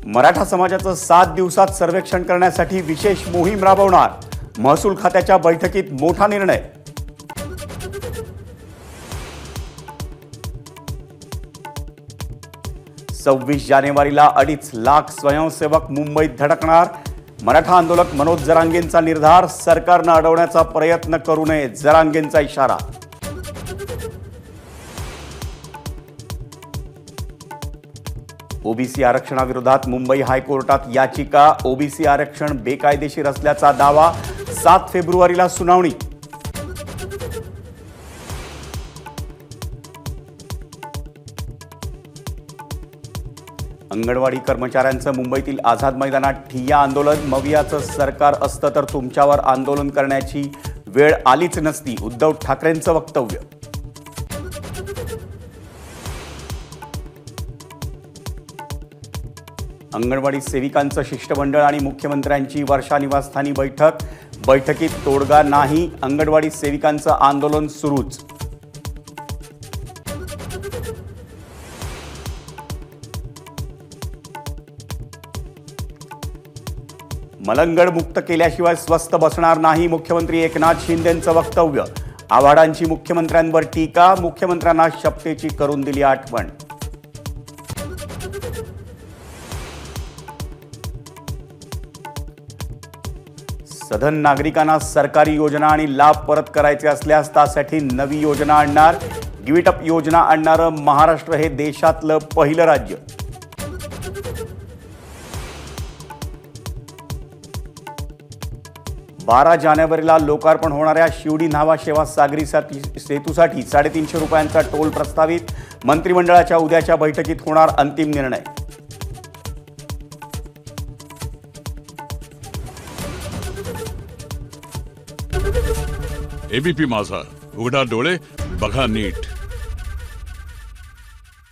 मराठा समाजाचं 7 दिवसात सर्वेक्षण करण्यासाठी विशेष मोहीम राबवणार। महसूल खात्याच्या बैठकीत मोठा निर्णय। सव्वीस जानेवारीला 2.5 लाख स्वयंसेवक मुंबईत धडकणार। मराठा आंदोलक मनोज जरांगेंचा निर्धार, सरकारनं अडवण्याचा प्रयत्न करू नये, जरांगेंचा इशारा। ओबीसी आरक्षणाविरोधात मुंबई हायकोर्टात याचिका। ओबीसी आरक्षण बेकायदेशीर असल्याचा दावा। 7 फेब्रुवारीला सुनावणी। अंगणवाडी कर्मचाऱ्यांचं मुंबईतील आझाद मैदानात ठिय्या आंदोलन। मवियाचं सरकार असतं तर तुमच्यावर आंदोलन करण्याची वेळ आलीच नसती, उद्धव ठाकरेंचं वक्तव्य। अंगणवाडी सेविकांचं शिष्टमंडळ आणि मुख्यमंत्र्यांची वर्षा निवासस्थानी बैठक। बैठकीत तोडगा नाही, अंगणवाडी सेविकांचं आंदोलन सुरूच। मलंगड मुक्त केल्याशिवाय स्वस्थ बसणार नाही, मुख्यमंत्री एकनाथ शिंदेंचं वक्तव्य। आव्हाडांची मुख्यमंत्र्यांवर टीका, मुख्यमंत्र्यांना शपथेची करून दिली आठवण। सधन नागरिकांना सरकारी योजना आणि लाभ परत करायचे असल्यास त्यासाठी नवी योजना आणणार। गिव्ह अप योजना आणणारं महाराष्ट्र हे देशातलं पहिलं राज्य। बारा जानेवारीला लोकार्पण होणाऱ्या शिवडी न्हावा शेवा सागरी सेतूसाठी 350 रुपयांचा टोल प्रस्तावित। मंत्रिमंडळाच्या उद्याच्या बैठकीत होणार अंतिम निर्णय। एबीपी माझा, उघडा डोळे बघा नीट।